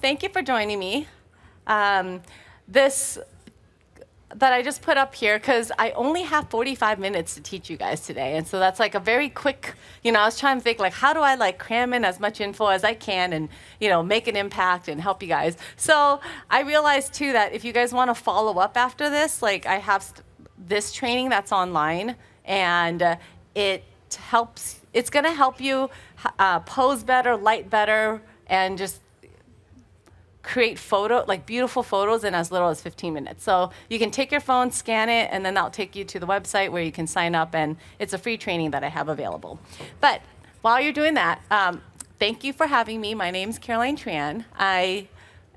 thank you for joining me. This that I just put up here, because I only have 45 minutes to teach you guys today. And so that's like a very quick, I was trying to think like, how do I like cram in as much info as I can and, make an impact and help you guys. So I realized too that if you guys want to follow up after this, like I have this training that's online, and it's going to help you pose better, light better, and just create beautiful photos in as little as 15 minutes. So you can take your phone, scan it, and then that'll take you to the website where you can sign up, and it's a free training that I have available. But while you're doing that, thank you for having me. My name's Tran.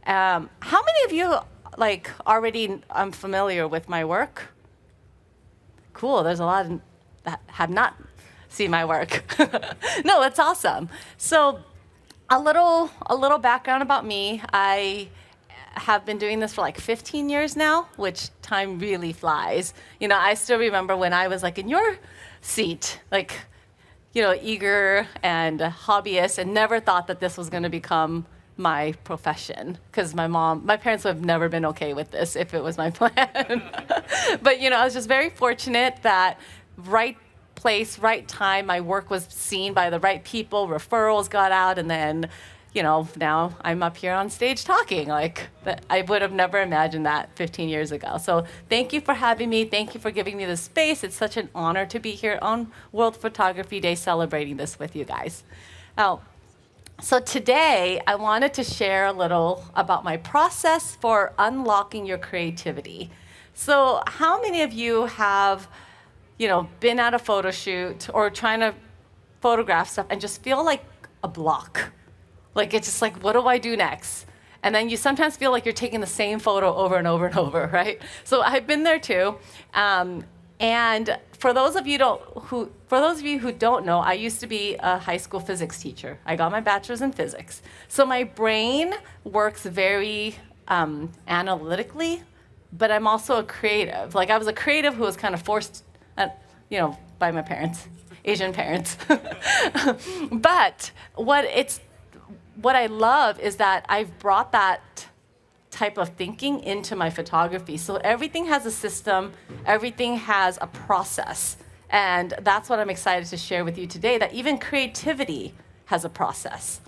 How many of you already familiar with my work? Cool, there's a lot that have not seen my work. No, that's awesome. So a little background about me. I have been doing this for like 15 years now, which time really flies. I still remember when I was like in your seat, eager and hobbyist, and never thought that this was going to become my profession, because my parents would have never been okay with this if it was my plan. But I was just very fortunate that right place, right time, my work was seen by the right people, referrals got out, and then, now I'm up here on stage talking. I would have never imagined that 15 years ago. So thank you for having me. Thank you for giving me the space. It's such an honor to be here on World Photography Day celebrating this with you guys. So today, I wanted to share a little about my process for unlocking your creativity. So how many of you have been at a photo shoot or trying to photograph stuff and just feel like a block? It's just like, what do I do next? And then you sometimes feel like you're taking the same photo over and over and over, right? So I've been there too. And for those of you who don't know, I used to be a high school physics teacher. I got my bachelor's in physics. So my brain works very analytically, but I'm also a creative. I was a creative who was kind of forced by my parents, Asian parents. But what I love is that I've brought that type of thinking into my photography. So everything has a system, everything has a process. And that's what I'm excited to share with you today, that even creativity has a process.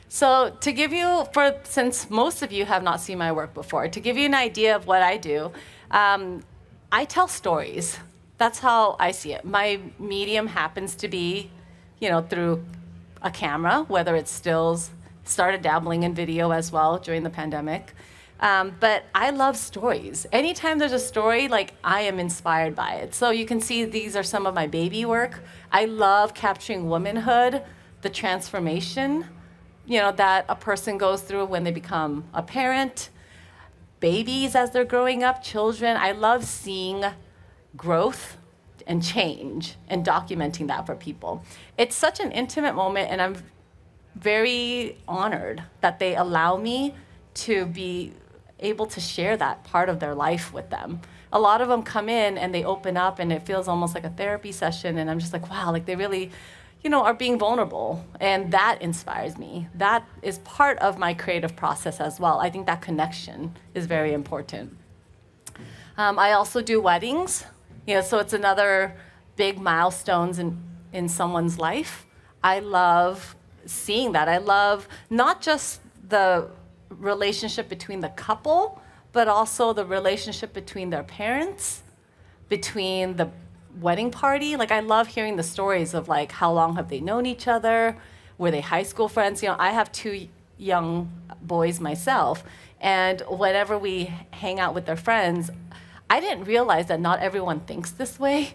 So to give you, since most of you have not seen my work before, to give you an idea of what I do, I tell stories. That's how I see it. My medium happens to be, through a camera, whether it's stills, started dabbling in video as well during the pandemic. But I love stories. Anytime there's a story, I am inspired by it. So you can see these are some of my baby work. I love capturing womanhood, the transformation, that a person goes through when they become a parent, babies as they're growing up, children. I love seeing growth and change and documenting that for people. It's such an intimate moment, and I'm very honored that they allow me to be able to share that part of their life with them. A lot of them come in and they open up, and it feels almost like a therapy session, and I'm just like, wow, they really, are being vulnerable, and that inspires me. That is part of my creative process as well. I think that connection is very important. I also do weddings. So it's another big milestones in someone's life. I love seeing that. I love not just the relationship between the couple, but also the relationship between their parents, between the wedding party. I love hearing the stories of how long have they known each other? Were they high school friends? I have 2 young boys myself, and whenever we hang out with their friends, I didn't realize that not everyone thinks this way.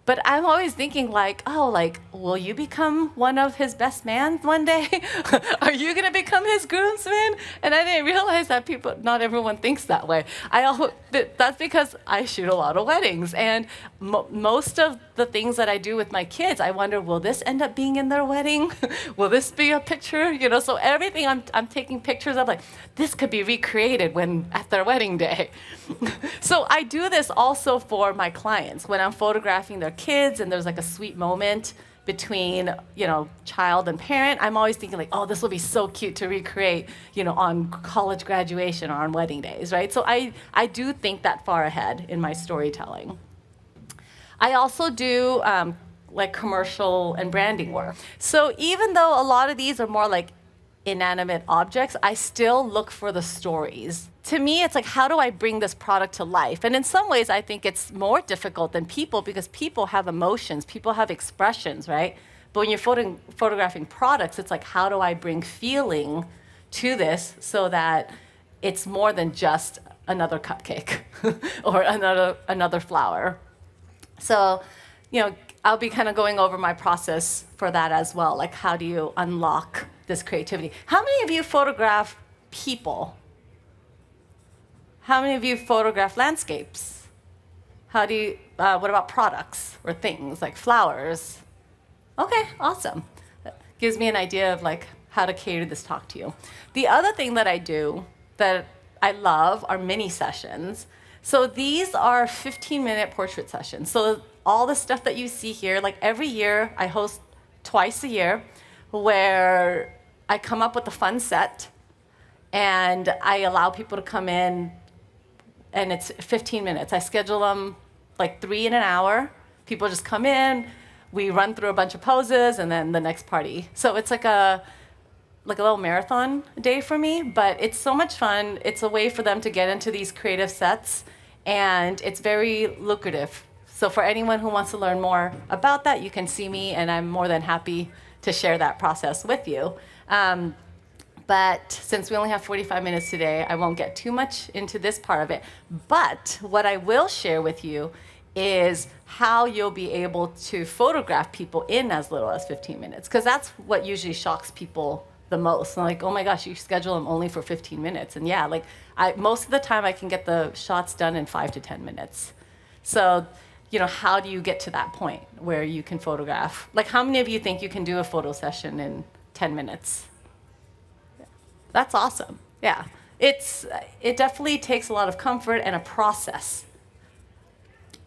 But I'm always thinking will you become one of his best man one day? Are you going to become his groomsman? And I didn't realize that not everyone thinks that way. That's because I shoot a lot of weddings. And most of the things that I do with my kids, I wonder, will this end up being in their wedding? Will this be a picture? So everything I'm taking pictures of, this could be recreated at their wedding day. So I do this also for my clients when I'm photographing their kids, and there's a sweet moment between, child and parent, I'm always thinking like, oh, this will be so cute to recreate, on college graduation or on wedding days, right? So I do think that far ahead in my storytelling. I also do like commercial and branding work. So even though a lot of these are more like inanimate objects, I still look for the stories. To me, it's like, how do I bring this product to life? And in some ways, I think it's more difficult than people because people have emotions, people have expressions, right? But when you're photographing products, it's like, how do I bring feeling to this so that it's more than just another cupcake or another flower? So, I'll be kind of going over my process for that as well. Like, how do you unlock this creativity? How many of you photograph people? How many of you photograph landscapes? What about products or things like flowers? Okay, awesome. That gives me an idea of like how to cater this talk to you. The other thing that I do that I love are mini sessions. So these are 15-minute portrait sessions. So all the stuff that you see here, like every year I host twice a year where I come up with a fun set and I allow people to come in and it's 15 minutes. I schedule them like 3 in an hour. People just come in, we run through a bunch of poses and then the next party. So it's like a little marathon day for me, but it's so much fun. It's a way for them to get into these creative sets and it's very lucrative. So for anyone who wants to learn more about that, you can see me, and I'm more than happy to share that process with you. But since we only have 45 minutes today, I won't get too much into this part of it. But what I will share with you is how you'll be able to photograph people in as little as 15 minutes, because that's what usually shocks people the most. I'm like, oh my gosh, you schedule them only for 15 minutes. And yeah, like most of the time I can get the shots done in 5 to 10 minutes. So, how do you get to that point where you can photograph? Like, how many of you think you can do a photo session in 10 minutes? Yeah. That's awesome. Yeah. It definitely takes a lot of comfort and a process.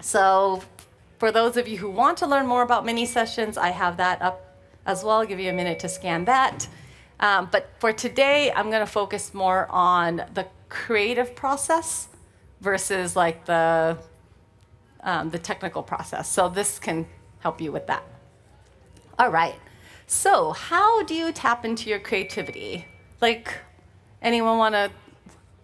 So for those of you who want to learn more about mini sessions, I have that up as well. I'll give you a minute to scan that. But for today, I'm going to focus more on the creative process versus like the technical process. So this can help you with that. All right. So how do you tap into your creativity? Like, anyone want to,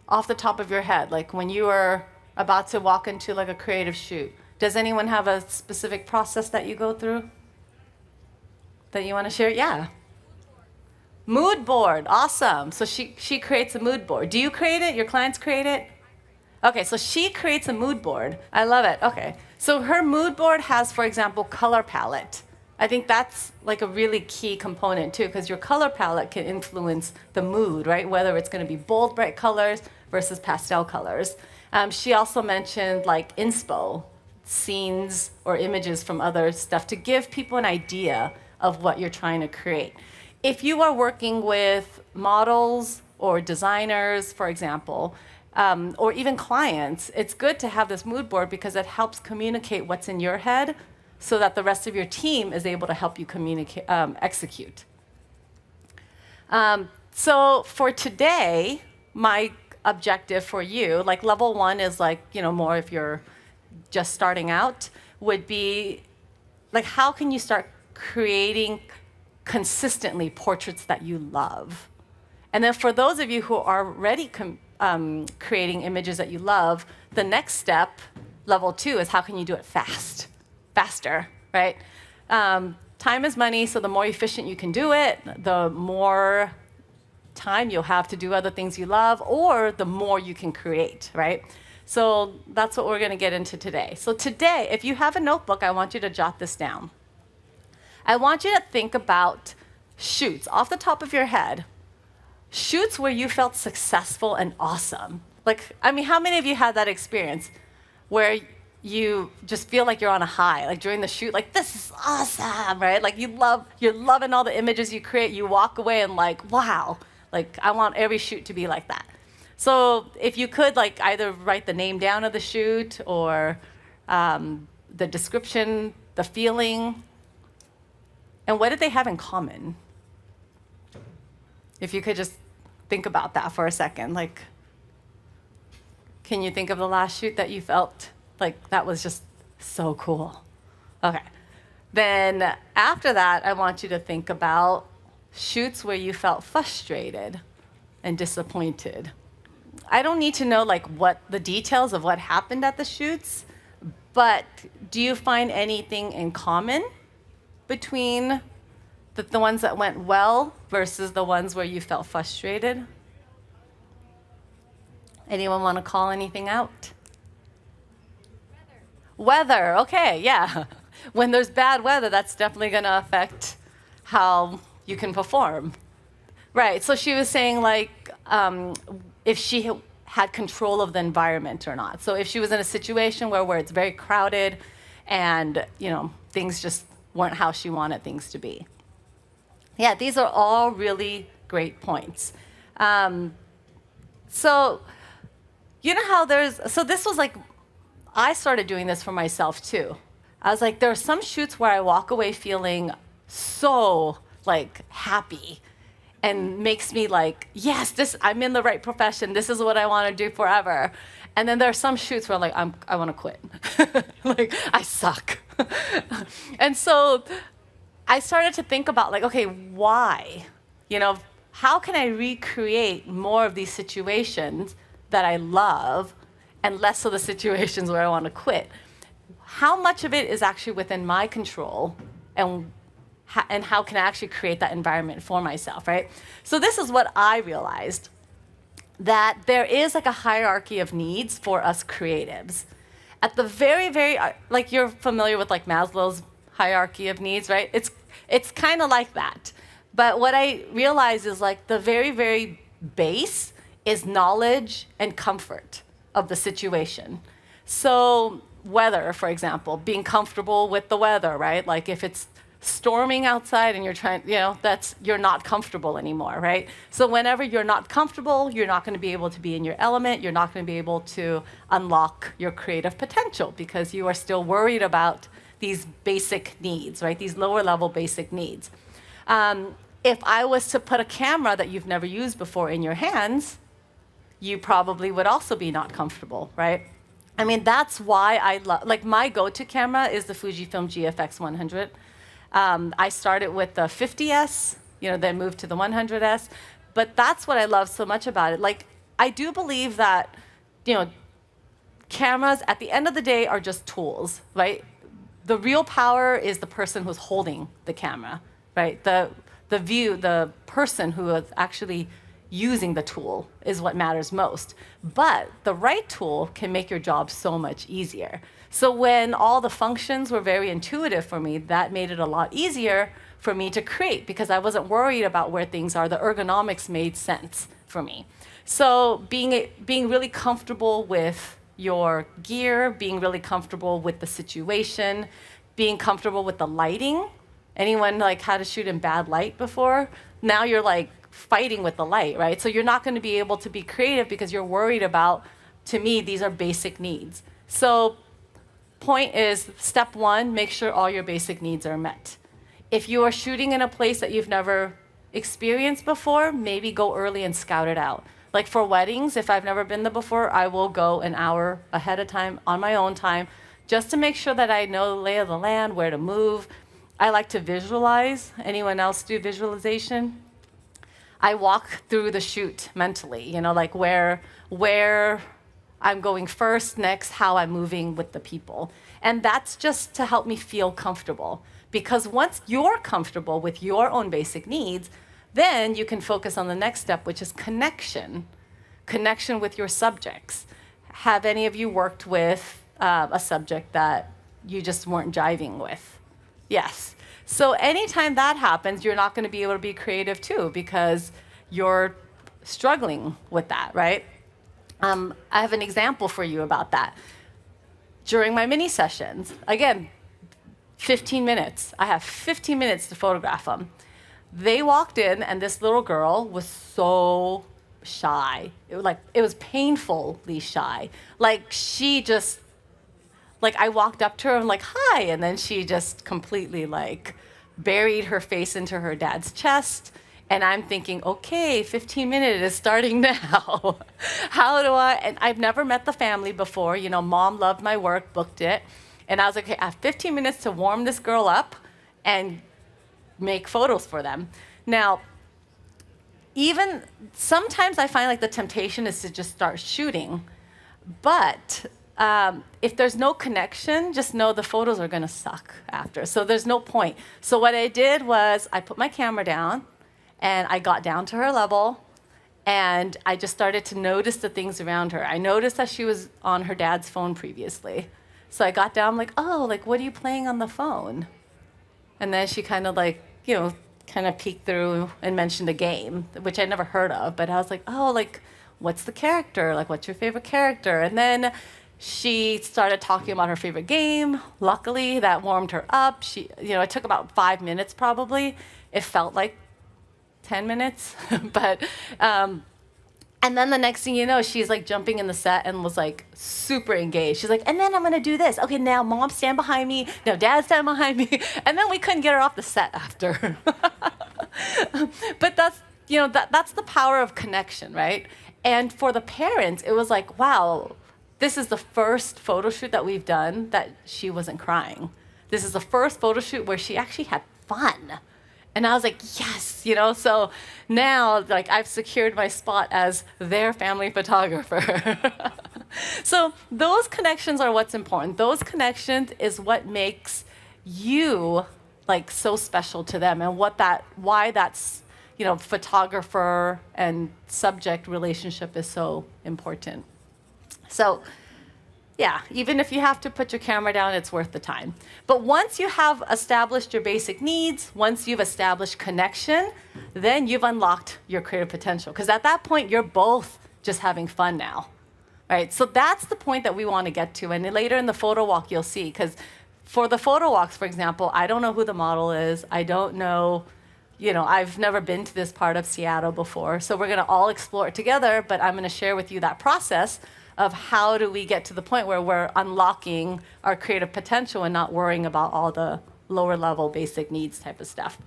off the top of your head, like when you are about to walk into like a creative shoot, does anyone have a specific process that you go through that you want to share? Yeah. Mood board. Awesome. So she creates a mood board. Do you create it? Your clients create it? Okay, so she creates a mood board. I love it. Okay. So her mood board has, for example, color palette. I think that's like a really key component too, because your color palette can influence the mood, right? Whether it's going to be bold, bright colors versus pastel colors. She also mentioned like inspo, scenes or images from other stuff to give people an idea of what you're trying to create. If you are working with models or designers, for example, or even clients, it's good to have this mood board because it helps communicate what's in your head so that the rest of your team is able to help you communicate, execute. So for today, my objective for you, like level 1 is like, more if you're just starting out, would be like, how can you start creating consistently portraits that you love? And then for those of you who are already creating images that you love, the next step, level 2, is how can you do it faster, right? Time is money, so the more efficient you can do it, the more time you'll have to do other things you love, or the more you can create, right? So that's what we're going to get into today. So today, if you have a notebook, I want you to jot this down. I want you to think about shoots off the top of your head. Shoots where you felt successful and awesome. Like, I mean, how many of you had that experience where you just feel like you're on a high, like during the shoot, like, this is awesome, right? Like, you're loving all the images you create. You walk away and like, wow, like, I want every shoot to be like that. So if you could, like, either write the name down of the shoot or the description, the feeling. And what did they have in common? If you could just think about that for a second. Like, can you think of the last shoot that you felt like that was just so cool? Okay. Then after that, I want you to think about shoots where you felt frustrated and disappointed. I don't need to know like what the details of what happened at the shoots, but do you find anything in common between the ones that went well versus the ones where you felt frustrated? Anyone want to call anything out? Weather, okay, yeah. When there's bad weather, that's definitely going to affect how you can perform. Right, so she was saying like if she had control of the environment or not. So if she was in a situation where it's very crowded and, things just weren't how she wanted things to be. Yeah, these are all really great points. So you know how so this was like, I started doing this for myself too. I was like, there are some shoots where I walk away feeling so like happy and makes me like, yes, I'm in the right profession. This is what I want to do forever. And then there are some shoots where like, I want to quit. Like, I suck. And so I started to think about like, okay, why? How can I recreate more of these situations that I love and less of the situations where I want to quit? How much of it is actually within my control, and how can I actually create that environment for myself, right? So this is what I realized, that there is like a hierarchy of needs for us creatives. At the very, very, like you're familiar with like Maslow's hierarchy of needs, right? It's kind of like that. But what I realized is like the very, very base is knowledge and comfort of the situation. So weather, for example, being comfortable with the weather, right? Like if it's storming outside and you're trying, you're not comfortable anymore, right? So whenever you're not comfortable, you're not going to be able to be in your element. You're not going to be able to unlock your creative potential because you are still worried about these basic needs, right? These lower level basic needs. If I was to put a camera that you've never used before in your hands, you probably would also be not comfortable, right? I mean, that's why I love, like my go-to camera is the Fujifilm GFX 100. I started with the 50S, then moved to the 100S. But that's what I love so much about it. Like, I do believe that, cameras at the end of the day are just tools, right? The real power is the person who's holding the camera, right? The person who is actually using the tool is what matters most. But the right tool can make your job so much easier. So when all the functions were very intuitive for me, that made it a lot easier for me to create because I wasn't worried about where things are. The ergonomics made sense for me. So being really comfortable with your gear, being really comfortable with the situation, being comfortable with the lighting. Anyone like had to shoot in bad light before? Now you're like fighting with the light, right? So you're not going to be able to be creative because you're worried about, to me, these are basic needs. So point is, step one, make sure all your basic needs are met. If you are shooting in a place that you've never experienced before, maybe go early and scout it out. Like for weddings, if I've never been there before, I will go an hour ahead of time on my own time just to make sure that I know the lay of the land, where to move. I like to visualize. Anyone else do visualization? I walk through the shoot mentally, like where I'm going first, next, how I'm moving with the people. And that's just to help me feel comfortable. Because once you're comfortable with your own basic needs, then you can focus on the next step, which is connection with your subjects. Have any of you worked with a subject that you just weren't jiving with? Yes. So anytime that happens, you're not going to be able to be creative too because you're struggling with that, right? I have an example for you about that. During my mini sessions, again, 15 minutes. I have 15 minutes to photograph them. They walked in, and this little girl was so shy. It was painfully shy. I walked up to her and hi, and then she just completely buried her face into her dad's chest. And I'm thinking, okay, 15 minutes is starting now. How do I? And I've never met the family before. You know, mom loved my work, booked it. And I was like, okay, I have 15 minutes to warm this girl up and make photos for them. Now, even sometimes I find like the temptation is to just start shooting. But if there's no connection, just know the photos are going to suck after. So there's no point. So what I did was I put my camera down and I got down to her level and I just started to notice the things around her. I noticed that she was on her dad's phone previously. So I got down, like, oh, like, what are you playing on the phone? And then she kind of like, you know, kind of peeked through and mentioned a game, which I'd never heard of. But I was like, oh, like, what's the character? Like, what's your favorite character? And then she started talking about her favorite game. Luckily, that warmed her up. It took about 5 minutes probably. It felt like 10 minutes. But, and then the next thing you know, she's like jumping in the set and was like super engaged. She's like, and then I'm going to do this. Okay, now mom stand behind me. Now dad stand behind me. And then we couldn't get her off the set after. But that's the power of connection, right? And for the parents, it was like, wow, this is the first photo shoot that we've done that she wasn't crying. This is the first photo shoot where she actually had fun. And I was like, yes, so now like I've secured my spot as their family photographer. So those connections are what's important. Those connections is what makes you like so special to them and why that's, photographer and subject relationship is so important. So yeah, even if you have to put your camera down, it's worth the time. But once you have established your basic needs, once you've established connection, then you've unlocked your creative potential. Because at that point, you're both just having fun now, right? So that's the point that we want to get to. And later in the photo walk, you'll see. Because for the photo walks, for example, I don't know who the model is. I don't know, I've never been to this part of Seattle before. So we're going to all explore it together. But I'm going to share with you that process of how do we get to the point where we're unlocking our creative potential and not worrying about all the lower level basic needs type of stuff.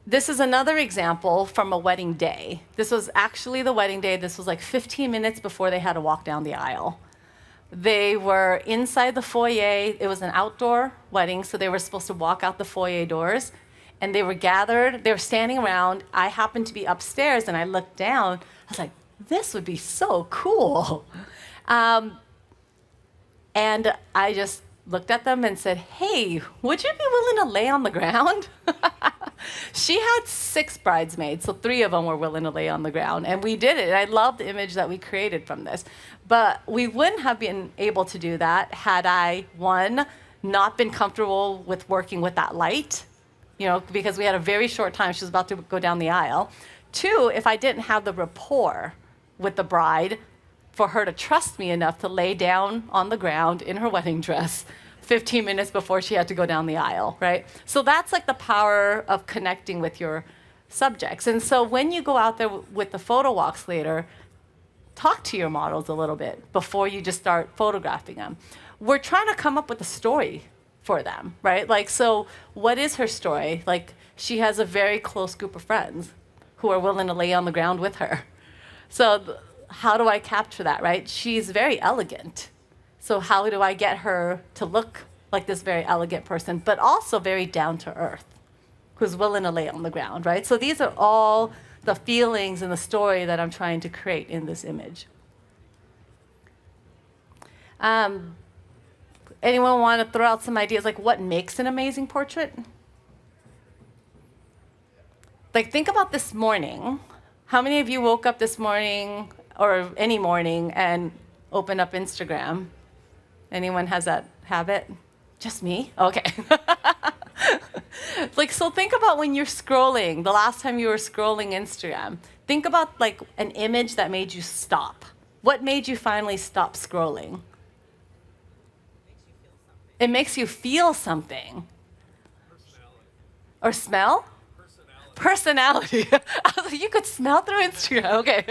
This is another example from a wedding day. This was actually the wedding day. This was like 15 minutes before they had to walk down the aisle. They were inside the foyer. It was an outdoor wedding, so they were supposed to walk out the foyer doors. And they were gathered. They were standing around. I happened to be upstairs, and I looked down. I was like, this would be so cool. And I just looked at them and said, hey, would you be willing to lay on the ground? She had 6 bridesmaids, so 3 of them were willing to lay on the ground. And we did it. And I love the image that we created from this. But we wouldn't have been able to do that had I, one, not been comfortable with working with that light, because we had a very short time. She was about to go down the aisle. 2, if I didn't have the rapport with the bride for her to trust me enough to lay down on the ground in her wedding dress 15 minutes before she had to go down the aisle, right? So that's like the power of connecting with your subjects. And so when you go out there with the photo walks later, talk to your models a little bit before you just start photographing them. We're trying to come up with a story for them, right? Like, so what is her story? Like, she has a very close group of friends who are willing to lay on the ground with her. So how do I capture that, right? She's very elegant. So how do I get her to look like this very elegant person, but also very down to earth, who's willing to lay on the ground, right? So these are all the feelings and the story that I'm trying to create in this image. Anyone want to throw out some ideas, like what makes an amazing portrait? Like, think about this morning. How many of you woke up this morning or any morning and opened up Instagram? Anyone has that habit? Just me? Okay. So think about when you're scrolling, the last time you were scrolling Instagram. Think about like an image that made you stop. What made you finally stop scrolling? It makes you feel something. Or smell? Personality. I was like, you could smell through Instagram. Okay.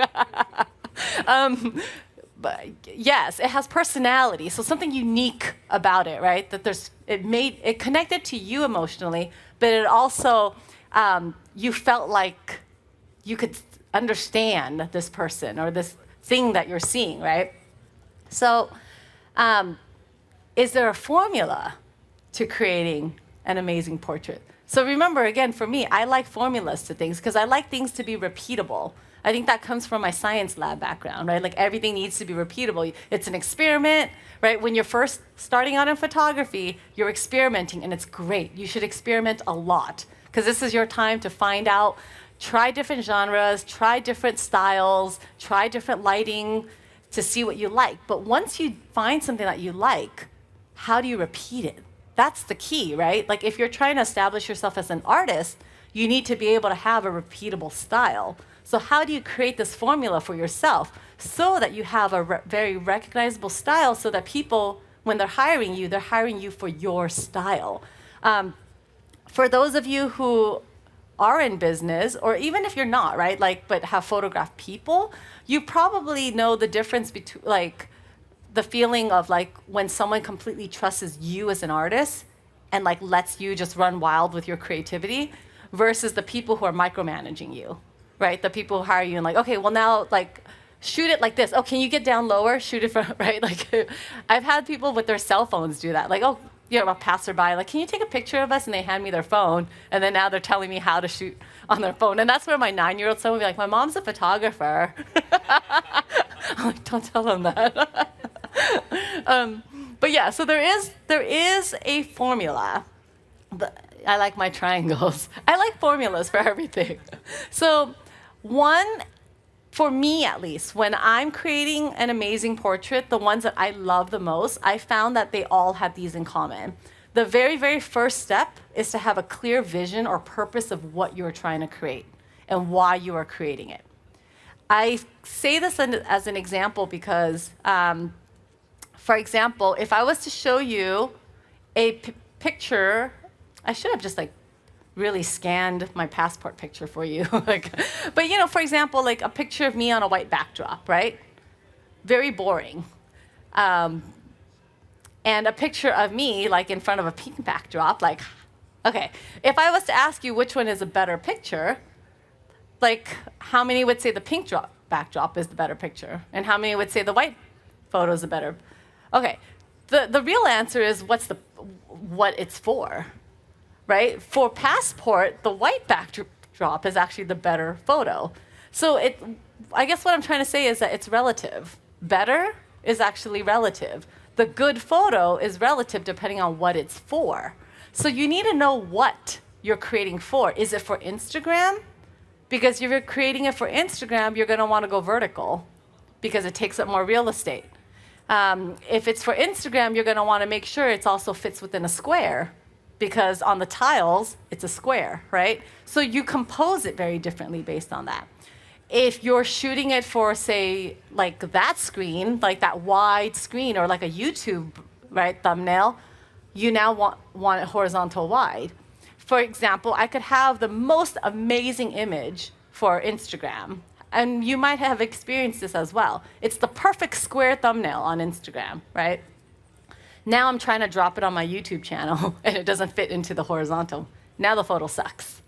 But yes, it has personality, so something unique about it, right? That it connected to you emotionally, but it also you felt like you could understand this person or this thing that you're seeing, right? So, is there a formula to creating an amazing portrait? So remember, again, for me, I like formulas to things because I like things to be repeatable. I think that comes from my science lab background, right? Like everything needs to be repeatable. It's an experiment, right? When you're first starting out in photography, you're experimenting and it's great. You should experiment a lot because this is your time to find out, try different genres, try different styles, try different lighting to see what you like. But once you find something that you like, how do you repeat it? That's the key, right? Like if you're trying to establish yourself as an artist, you need to be able to have a repeatable style. So how do you create this formula for yourself so that you have a very recognizable style so that people, when they're hiring you for your style? For those of you who are in business, or even if you're not, right, like, but have photographed people, you probably know the difference between, like, the feeling of, like, when someone completely trusts you as an artist and, like, lets you just run wild with your creativity versus the people who are micromanaging you. Right, the people who hire you and like, okay, well now, like, shoot it like this. Oh, can you get down lower? Shoot it from, right? Like, I've had people with their cell phones do that. Like, oh, a passerby, like, can you take a picture of us? And they hand me their phone, and then now they're telling me how to shoot on their phone. And that's where my 9-year-old son would be like, my mom's a photographer. I'm like, don't tell them that. But yeah, so there is a formula. I like my triangles. I like formulas for everything. So one, for me at least, when I'm creating an amazing portrait, the ones that I love the most, I found that they all have these in common. The very, very first step is to have a clear vision or purpose of what you're trying to create and why you are creating it. I say this as an example because, for example, if I was to show you a picture, I should have just like really scanned my passport picture for you. Like, but for example, like a picture of me on a white backdrop, right? Very boring. And a picture of me like in front of a pink backdrop, like, okay, if I was to ask you which one is a better picture, like how many would say the pink backdrop is the better picture? And how many would say the white photo is the better? Okay, the real answer is what it's for. Right? For passport, the white backdrop is actually the better photo. So I guess what I'm trying to say is that it's relative. Better is actually relative. The good photo is relative depending on what it's for. So you need to know what you're creating for. Is it for Instagram? Because if you're creating it for Instagram, you're going to want to go vertical because it takes up more real estate. If it's for Instagram, you're going to want to make sure it also fits within a square, because on the tiles, it's a square, right? So you compose it very differently based on that. If you're shooting it for, say, like that screen, like that wide screen, or like a YouTube, right, thumbnail, you now want it horizontal wide. For example, I could have the most amazing image for Instagram, and you might have experienced this as well. It's the perfect square thumbnail on Instagram, right? Now I'm trying to drop it on my YouTube channel, and it doesn't fit into the horizontal. Now the photo sucks.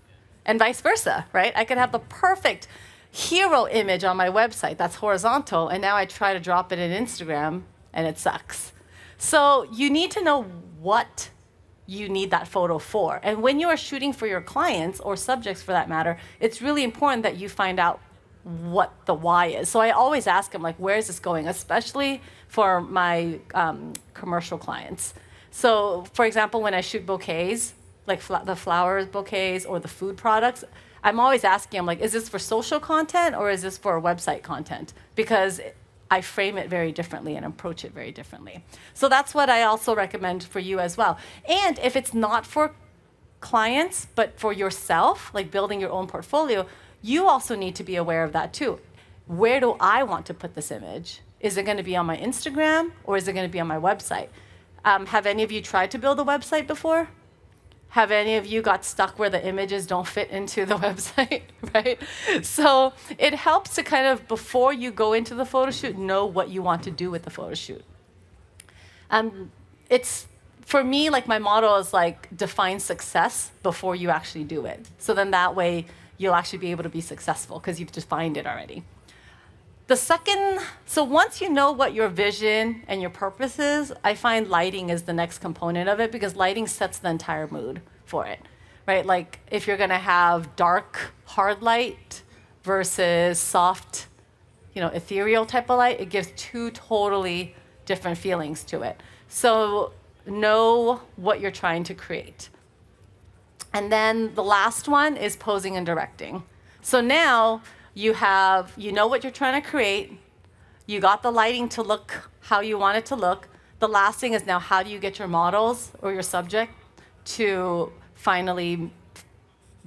And vice versa, right? I could have the perfect hero image on my website that's horizontal, and now I try to drop it in Instagram, and it sucks. So you need to know what you need that photo for. And when you are shooting for your clients, or subjects for that matter, it's really important that you find out what the why is. So I always ask them, like, where is this going? Especially for my commercial clients. So, for example, when I shoot bouquets, like the flower bouquets or the food products, I'm always asking them, like, is this for social content or is this for website content? Because I frame it very differently and approach it very differently. So that's what I also recommend for you as well. And if it's not for clients, but for yourself, like building your own portfolio, you also need to be aware of that too. Where do I want to put this image? Is it going to be on my Instagram or is it going to be on my website? Have any of you tried to build a website before? Have any of you got stuck where the images don't fit into the website, right? So it helps to kind of, before you go into the photo shoot, know what you want to do with the photo shoot. It's, for me, like my motto is like, define success before you actually do it. So then that way you'll actually be able to be successful because you've defined it already. The second, so once you know what your vision and your purpose is, I find lighting is the next component of it, because lighting sets the entire mood for it, right? Like if you're gonna have dark, hard light versus soft, ethereal type of light, it gives two totally different feelings to it. So know what you're trying to create. And then the last one is posing and directing. So now you know what you're trying to create. You got the lighting to look how you want it to look. The last thing is now, how do you get your models or your subject to finally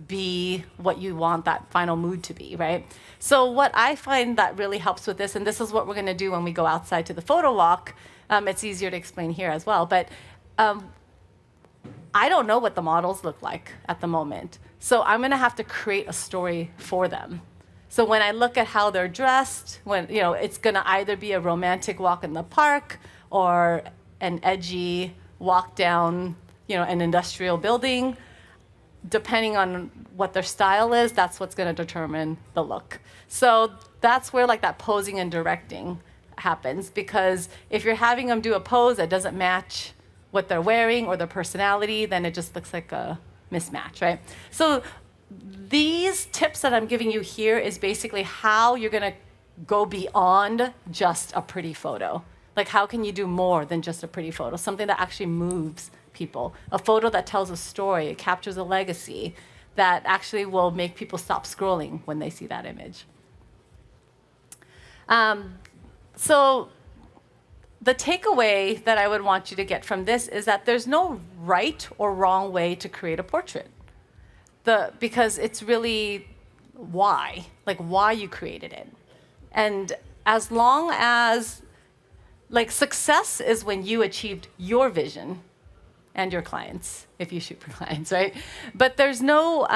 be what you want that final mood to be, right? So what I find that really helps with this, and this is what we're going to do when we go outside to the photo walk. It's easier to explain here as well, but I don't know what the models look like at the moment. So I'm going to have to create a story for them. So when I look at how they're dressed, it's going to either be a romantic walk in the park or an edgy walk down, an industrial building. Depending on what their style is, that's what's going to determine the look. So that's where like that posing and directing happens, because if you're having them do a pose that doesn't match what they're wearing or their personality, then it just looks like a mismatch, right? So these tips that I'm giving you here is basically how you're going to go beyond just a pretty photo. Like, how can you do more than just a pretty photo? Something that actually moves people. A photo that tells a story, it captures a legacy that actually will make people stop scrolling when they see that image. So the takeaway that I would want you to get from this is that there's no right or wrong way to create a portrait. Because it's really why you created it. And as long as, success is when you achieved your vision and your clients, if you shoot for clients, right? But there's no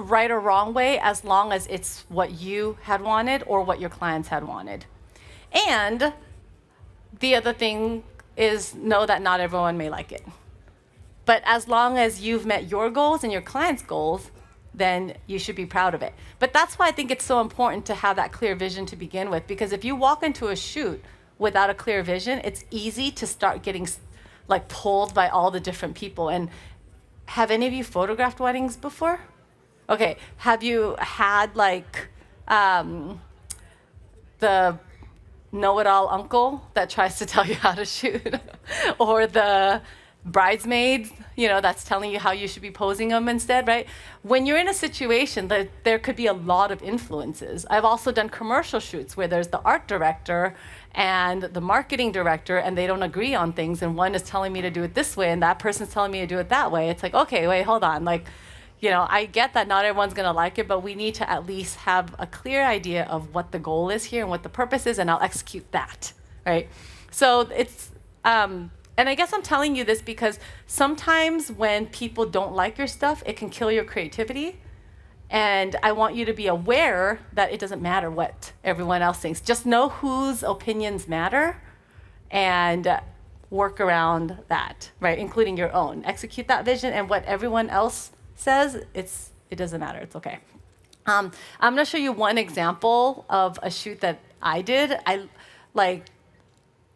right or wrong way, as long as it's what you had wanted or what your clients had wanted. And the other thing is, know that not everyone may like it. But as long as you've met your goals and your clients' goals, then you should be proud of it. But that's why I think it's so important to have that clear vision to begin with, because if you walk into a shoot without a clear vision, it's easy to start getting pulled by all the different people. And have any of you photographed weddings before? Okay, have you had the know-it-all uncle that tries to tell you how to shoot? Or the bridesmaids, that's telling you how you should be posing them instead, right? When you're in a situation that there could be a lot of influences. I've also done commercial shoots where there's the art director and the marketing director, and they don't agree on things, and one is telling me to do it this way and that person's telling me to do it that way. It's like, okay, wait, hold on. I get that not everyone's going to like it, but we need to at least have a clear idea of what the goal is here and what the purpose is, and I'll execute that, right? So it's and I guess I'm telling you this because sometimes when people don't like your stuff, it can kill your creativity. And I want you to be aware that it doesn't matter what everyone else thinks. Just know whose opinions matter and work around that, right? Including your own. Execute that vision, and what everyone else says, it doesn't matter. It's okay. I'm going to show you one example of a shoot that I did.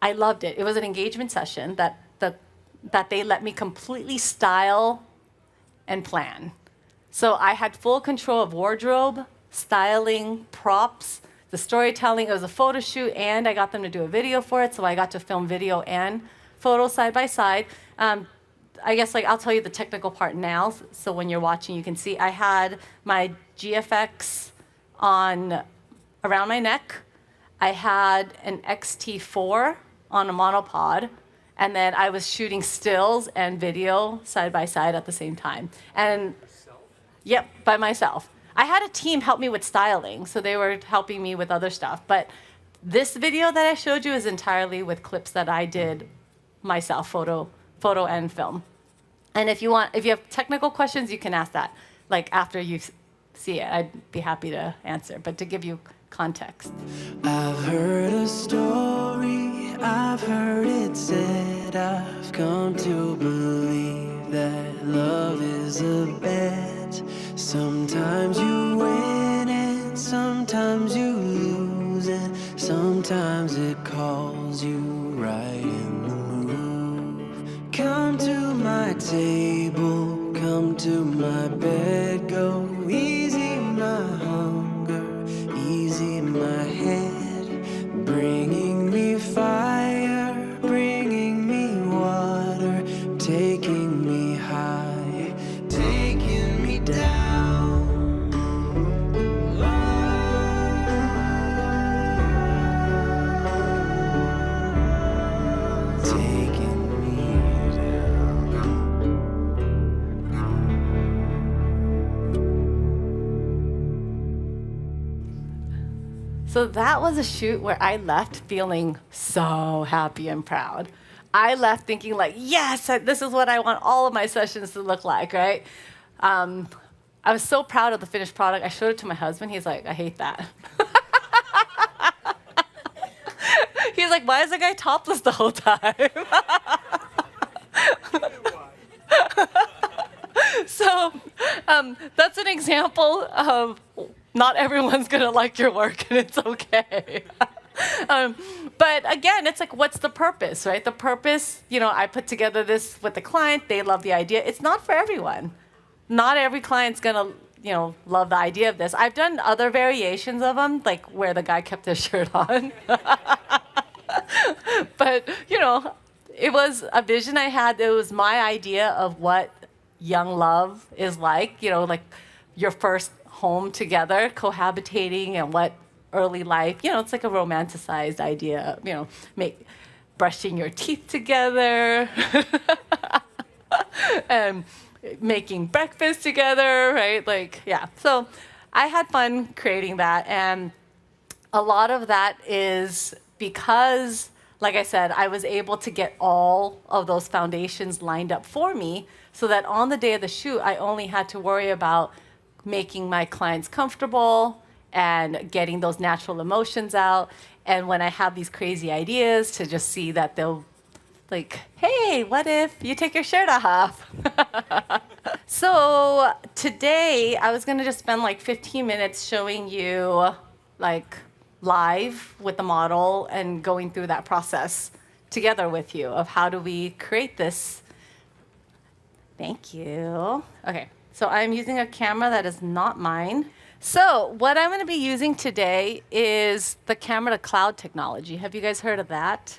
I loved it. It was an engagement session that they let me completely style and plan. So I had full control of wardrobe, styling, props, the storytelling. It was a photo shoot, and I got them to do a video for it, so I got to film video and photo side by side. I guess I'll tell you the technical part now, so when you're watching you can see. I had my GFX on around my neck. I had an XT4 on a monopod, and then I was shooting stills and video side by side at the same time. And yep, by myself. I had a team help me with styling, so they were helping me with other stuff. But this video that I showed you is entirely with clips that I did myself, photo photo and film. And if you have technical questions, you can ask that, like after you see it. I'd be happy to answer, but to give you context. I've heard a story, I've heard it said, I've come to believe that love is a bet. Sometimes you win and sometimes you lose, and sometimes it calls you right in the move. Come to my table, come to my bed, go easy my hunger, easy my head, bringing me fire, bringing me water, taking me high, taking me down. Taking me down. So that was a shoot where I left feeling so happy and proud. I left thinking like, yes, this is what I want all of my sessions to look like, right? I was so proud of the finished product. I showed it to my husband. He's like, I hate that. He's like, why is the guy topless the whole time? So that's an example of not everyone's going to like your work, and it's okay. But again, it's like, what's the purpose, right? The purpose, I put together this with the client. They love the idea. It's not for everyone. Not every client's going to, love the idea of this. I've done other variations of them, like where the guy kept his shirt on. But, it was a vision I had. It was my idea of what young love is like, like your first home together, cohabitating, and what early life, it's like a romanticized idea, brushing your teeth together and making breakfast together, right? Like, yeah. So I had fun creating that. And a lot of that is because, like I said, I was able to get all of those foundations lined up for me so that on the day of the shoot, I only had to worry about making my clients comfortable and getting those natural emotions out. And when I have these crazy ideas, to just see that they'll like, hey, what if you take your shirt off? So today I was gonna just spend like 15 minutes showing you like live with the model and going through that process together with you of how do we create this. Thank you. Okay, so I'm using a camera that is not mine. So what I'm gonna be using today is the camera to cloud technology. Have you guys heard of that?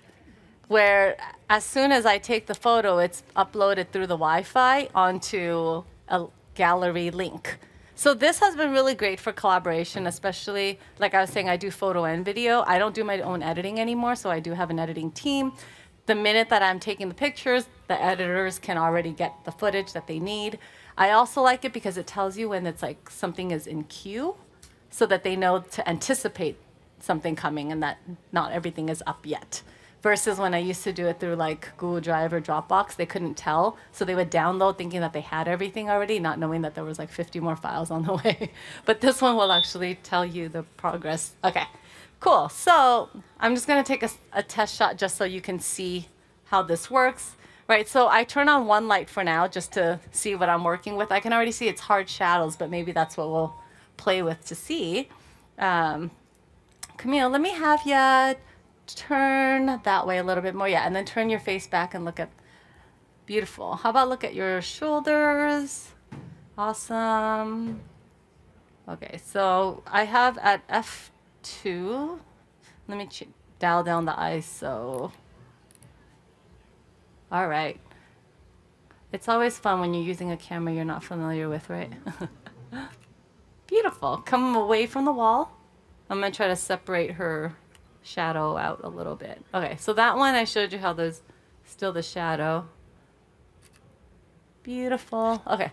Where as soon as I take the photo, it's uploaded through the Wi-Fi onto a gallery link. So this has been really great for collaboration, especially, like I was saying, I do photo and video. I don't do my own editing anymore, so I do have an editing team. The minute that I'm taking the pictures, the editors can already get the footage that they need. I also like it because it tells you when it's like something is in queue, so that they know to anticipate something coming and that not everything is up yet. Versus when I used to do it through like Google Drive or Dropbox, they couldn't tell. So they would download thinking that they had everything already, not knowing that there was like 50 more files on the way. But this one will actually tell you the progress. Okay, cool. So I'm just gonna take a test shot just so you can see how this works. Right, so I turn on one light for now just to see what I'm working with. I can already see it's hard shadows, but maybe that's what we'll play with to see. Camille, let me have you turn that way a little bit more. Yeah, and then turn your face back and look at, beautiful. How about look at your shoulders? Awesome. Okay, so I have at F2, let me dial down the ISO. All right. It's always fun when you're using a camera you're not familiar with, right? Beautiful. Come away from the wall. I'm gonna try to separate her shadow out a little bit. Okay, so that one I showed you how there's still the shadow. Beautiful. Okay.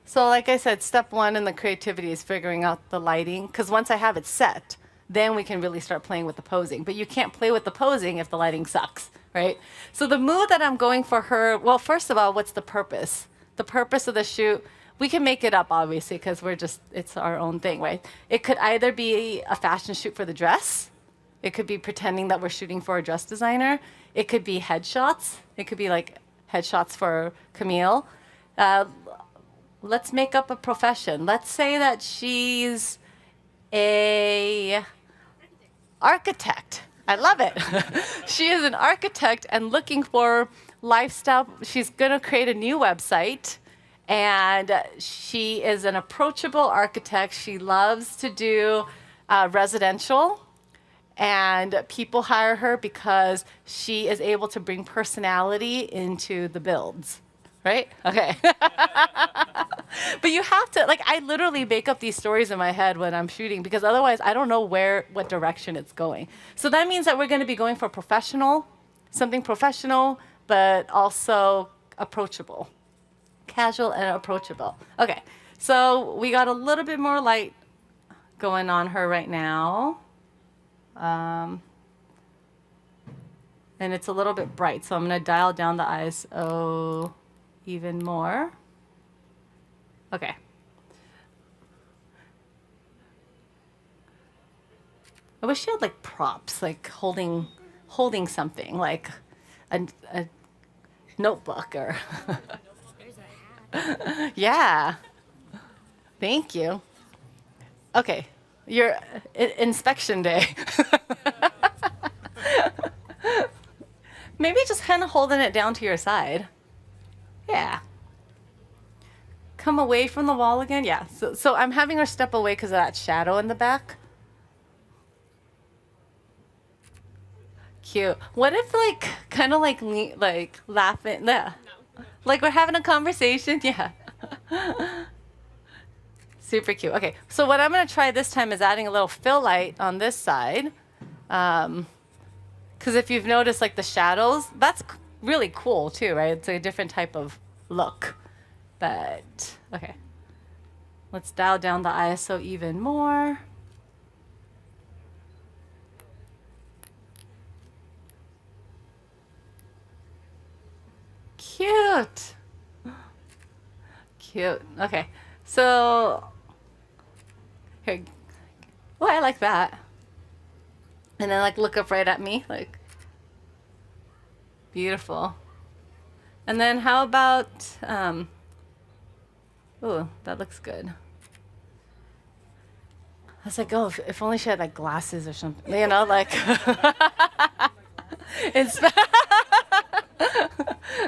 So like I said, step one in the creativity is figuring out the lighting, because once I have it set, then we can really start playing with the posing. But you can't play with the posing if the lighting sucks, right? So the mood that I'm going for her, well, first of all, what's the purpose? The purpose of the shoot, we can make it up, obviously, because it's our own thing, right? It could either be a fashion shoot for the dress. It could be pretending that we're shooting for a dress designer. It could be headshots. It could be like headshots for Camille. Let's make up a profession. Let's say that she's a architect. I love it. She is an architect and looking for lifestyle. She's going to create a new website, and she is an approachable architect. She loves to do residential, and people hire her because she is able to bring personality into the builds. Right? Okay. But you have to, like, I literally make up these stories in my head when I'm shooting because otherwise I don't know what direction it's going. So that means that we're going to be going for something professional, but also approachable. Casual and approachable. Okay. So we got a little bit more light going on her right now. And it's a little bit bright, so I'm going to dial down the ISO even more. Okay. I wish she had like props, like holding something, like a notebook or. Yeah. Thank you. Okay, your inspection day. Maybe just kind of holding it down to your side. Yeah. Come away from the wall again. Yeah. So I'm having her step away because of that shadow in the back. Cute. What if like kind of like laughing? Yeah. Like we're having a conversation. Yeah. Super cute. Okay. So what I'm going to try this time is adding a little fill light on this side. Because if you've noticed like the shadows, that's really cool too, right? It's a different type of look. But, okay. Let's dial down the ISO even more. Cute. Cute. Okay. So, here. Oh, I like that. And then like look up right at me, like beautiful. And then how about ooh, that looks good. I was like, oh, if only she had like glasses or something, you know, like it's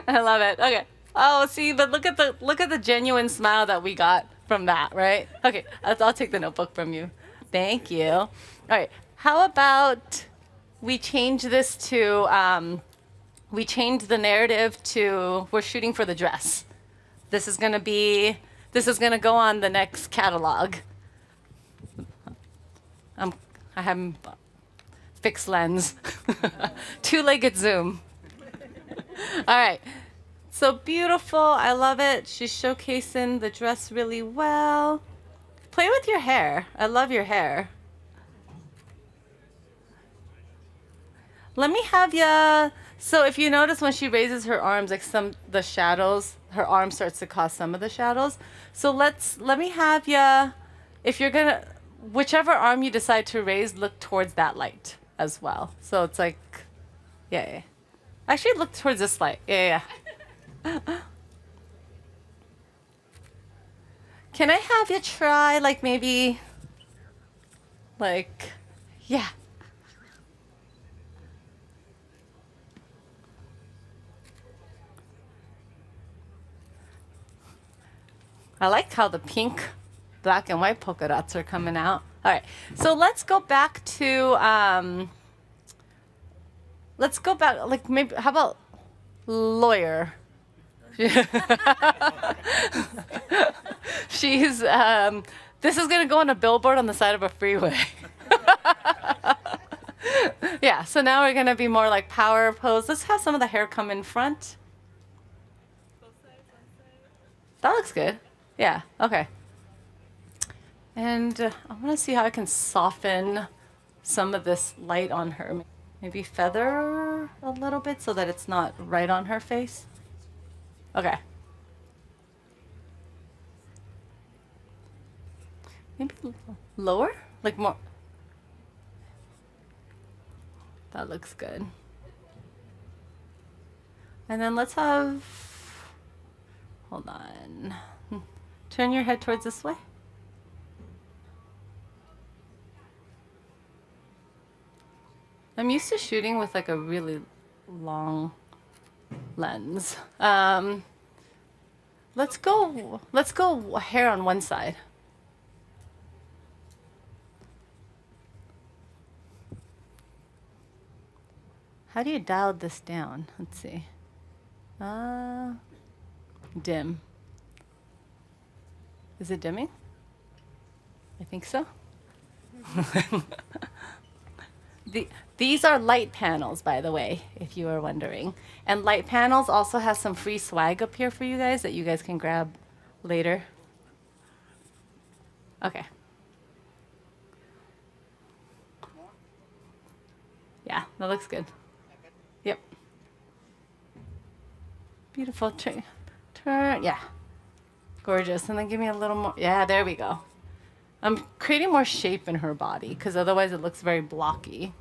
I love it. Okay. Oh, see, but look at the genuine smile that we got from that, right? Okay, I'll take the notebook from you. Thank you. All right. How about we change this to, we change the narrative to we're shooting for the dress. This is going to go on the next catalog. I have fixed lens. Two-legged zoom. All right. So beautiful. I love it. She's showcasing the dress really well. Play with your hair. I love your hair. Let me have ya. So if you notice when she raises her arms, like the shadows, her arm starts to cause some of the shadows. So let me have ya. If you're gonna, whichever arm you decide to raise, look towards that light as well. So it's like, yeah. Actually, look towards this light. Yeah. Can I have you try like maybe, like, yeah. I like how the pink, black, and white polka dots are coming out. All right, so let's go back to, like maybe, how about lawyer? She's, this is gonna go on a billboard on the side of a freeway. Yeah, so now we're gonna be more like power pose. Let's have some of the hair come in front. That looks good. Yeah, okay. And I want to see how I can soften some of this light on her. Maybe feather a little bit so that it's not right on her face. Okay. Maybe lower? Like more. That looks good. And then let's have, hold on. Turn your head towards this way. I'm used to shooting with like a really long lens. Let's go hair on one side. How do you dial this down? Let's see. Dim. Is it dimming? I think so. These are light panels, by the way, if you are wondering. And light panels also has some free swag up here for you guys that you guys can grab later. Okay. Yeah, that looks good. Yep. Beautiful. Turn. Yeah. Gorgeous. And then give me a little more. Yeah, there we go. I'm creating more shape in her body because otherwise it looks very blocky.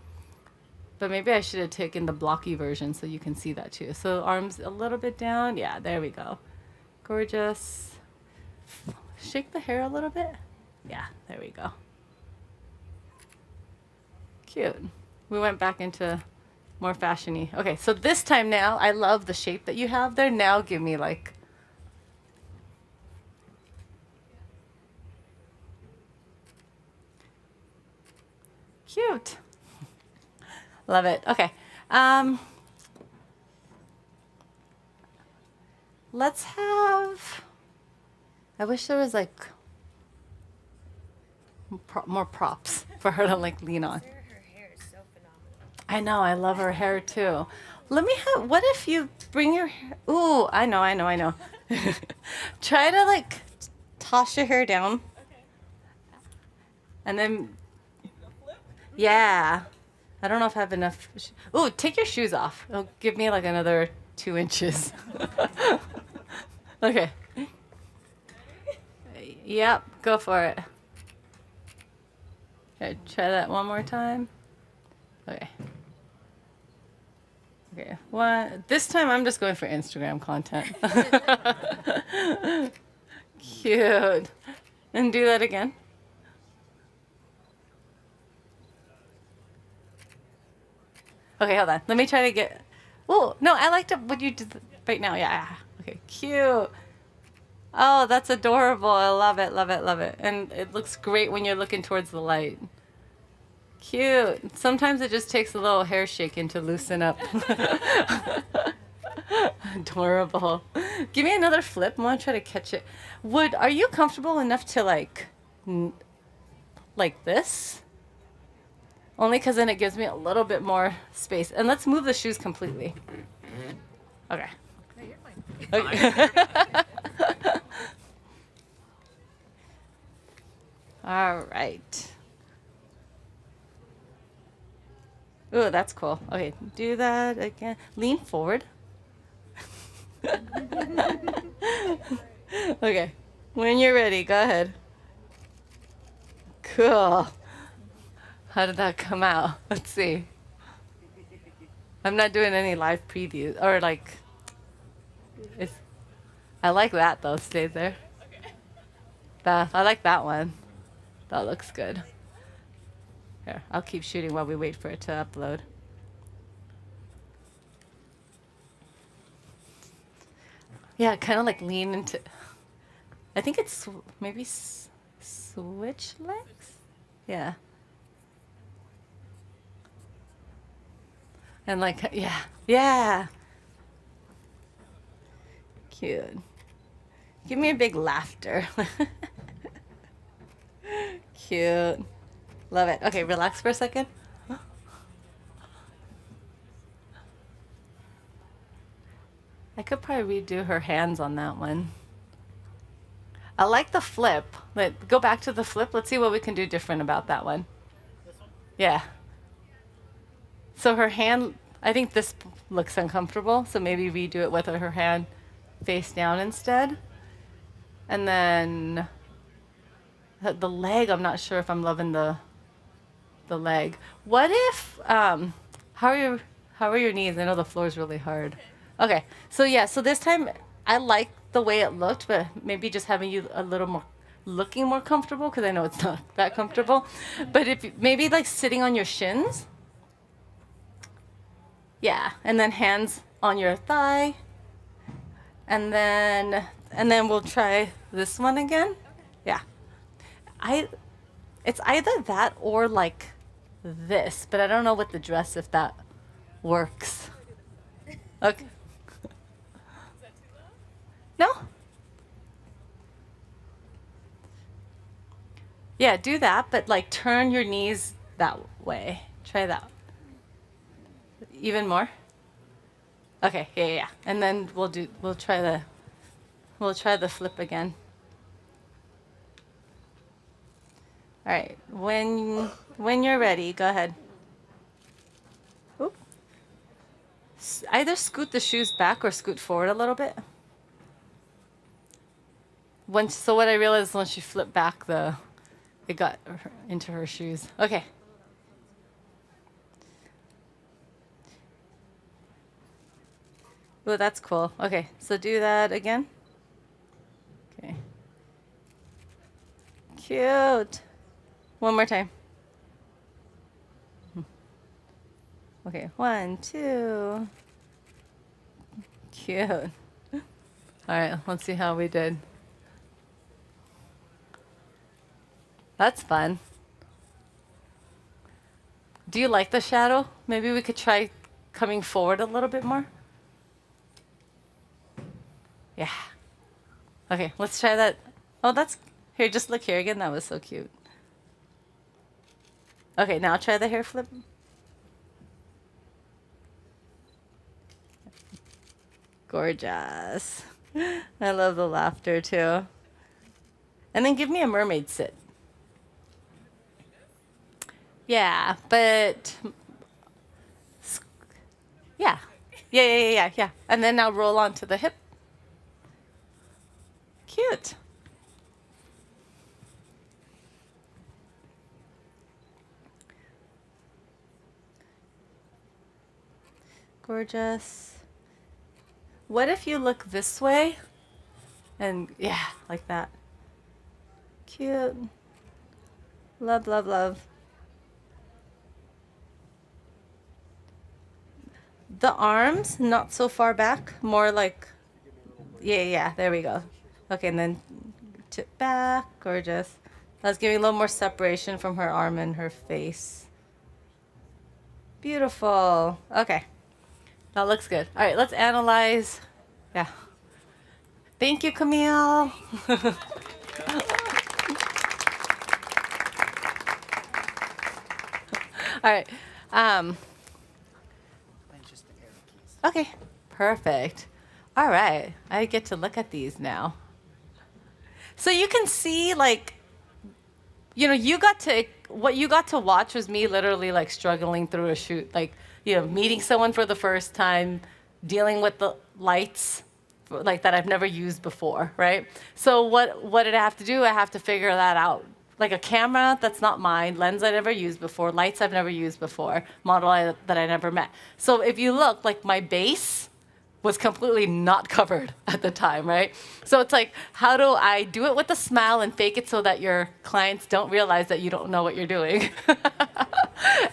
But maybe I should have taken the blocky version so you can see that too. So arms a little bit down. Yeah, there we go. Gorgeous. Shake the hair a little bit. Yeah, there we go. Cute. We went back into more fashion-y. Okay, so this time now, I love the shape that you have there. Now give me like... Cute. Love it. Okay. Let's have... I wish there was like more props for her to like lean on. Her hair is so phenomenal. I know, I love her hair too. Let me have, what if you bring your hair, ooh, I know. Try to like toss your hair down. Okay. And then, yeah. I don't know if I have enough. Ooh, take your shoes off. It'll give me like another 2 inches. Okay. Yep, go for it. Okay, try that one more time. Okay. Okay, one. This time I'm just going for Instagram content. Cute. And do that again. Okay, hold on. Let me try to get. Oh, no, I liked it what you did right now. Yeah. Okay, cute. Oh, that's adorable. I love it, love it, love it. And it looks great when you're looking towards the light. Cute. Sometimes it just takes a little hair shaking to loosen up. Adorable. Give me another flip. I want to try to catch it. Are you comfortable enough to like this? Only because then it gives me a little bit more space. And let's move the shoes completely. Okay. No, you're fine. Okay. All right. Ooh, that's cool. Okay, do that again. Lean forward. Okay, when you're ready, go ahead. Cool. How did that come out? Let's see. I'm not doing any live previews or like. I like that though. Stay there. I like that one. That looks good. Here, I'll keep shooting while we wait for it to upload. Yeah, kind of like lean into. I think it's maybe switch legs. Yeah. And like, yeah. Cute. Give me a big laughter. Cute. Love it. Okay, relax for a second. I could probably redo her hands on that one. I like the flip. Go back to the flip. Let's see what we can do different about that one. This one? Yeah. So her hand, I think this looks uncomfortable, so maybe redo it with her hand face down instead. And then the leg, I'm not sure if I'm loving the leg. What if, how are your knees? I know the floor's really hard. Okay, so yeah, so this time I like the way it looked, but maybe just having you a little more, looking more comfortable, because I know it's not that comfortable. But if maybe like sitting on your shins. Yeah, and then hands on your thigh. And then we'll try this one again. Yeah. I it's either that or like this, but I don't know with the dress if that works. Okay. No? Yeah, do that, but like turn your knees that way. Try that. Even more? Okay, yeah, yeah, yeah. And then we'll try the flip again. All right. When you're ready, go ahead. Oop. Either scoot the shoes back or scoot forward a little bit. So what I realized once she flipped back, it got into her shoes. Okay. Oh, that's cool. Okay, so do that again. Okay. Cute. One more time. Okay, 1, 2. Cute. All right, let's see how we did. That's fun. Do you like the shadow? Maybe we could try coming forward a little bit more. Yeah. Okay, let's try that. Oh, here, just look here again. That was so cute. Okay, now try the hair flip. Gorgeous. I love the laughter too. And then give me a mermaid sit. Yeah, but yeah. Yeah. And then now roll onto the hip. Cute. Gorgeous. What if you look this way? And yeah, like that. Cute. Love, love, love. The arms, not so far back, more like, yeah, there we go. Okay, and then tip back, gorgeous. That's giving a little more separation from her arm and her face. Beautiful. Okay, that looks good. All right, let's analyze. Yeah. Thank you, Camille. All right. Okay, perfect. All right, I get to look at these now. So you can see, like, what you got to watch was me literally like struggling through a shoot, like, meeting someone for the first time, dealing with the lights, like that I've never used before, right? So what did I have to do? I have to figure that out. Like a camera that's not mine, lens I never used before, lights I've never used before, that I never met. So if you look, like my base was completely not covered at the time, right? So it's like, how do I do it with a smile and fake it so that your clients don't realize that you don't know what you're doing?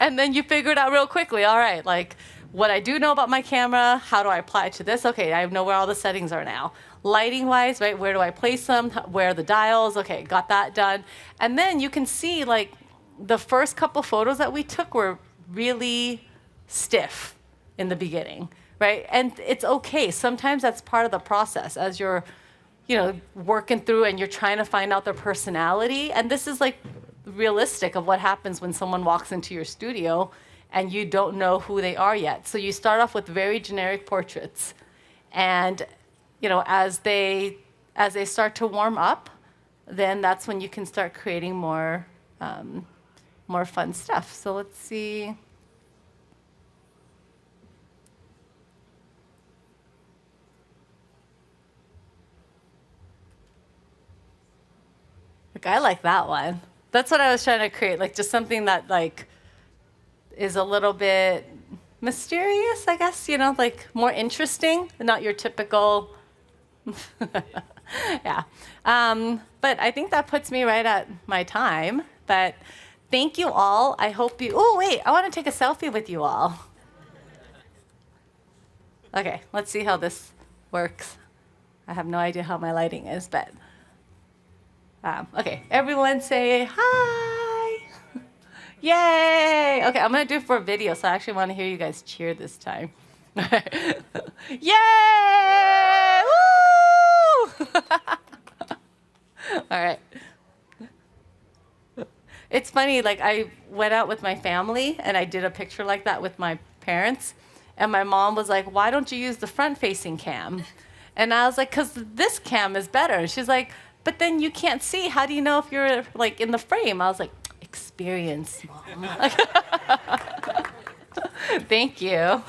And then you figure it out real quickly. All right, like what I do know about my camera, how do I apply it to this? Okay, I know where all the settings are now. Lighting wise, right, where do I place them? Where are the dials? Okay, got that done. And then you can see like the first couple photos that we took were really stiff in the beginning. Right? And it's okay. Sometimes that's part of the process as you're, working through and you're trying to find out their personality. And this is like realistic of what happens when someone walks into your studio and you don't know who they are yet. So you start off with very generic portraits. And, as they start to warm up, then that's when you can start creating more fun stuff. So let's see. Like, I like that one. That's what I was trying to create, like just something that like is a little bit mysterious, I guess, you know, like more interesting, not your typical. Yeah. But I think that puts me right at my time. But thank you all. I hope you. Oh, wait, I want to take a selfie with you all. Okay, let's see how this works. I have no idea how my lighting is, but. Okay, everyone say hi. Yay! Okay, I'm going to do it for a video, so I actually want to hear you guys cheer this time. Yay! Woo! All right. It's funny, like I went out with my family and I did a picture like that with my parents. And my mom was like, why don't you use the front-facing cam? And I was like, because this cam is better. And she's like, but then you can't see. How do you know if you're like in the frame? I was like, experience, Mom. Thank you.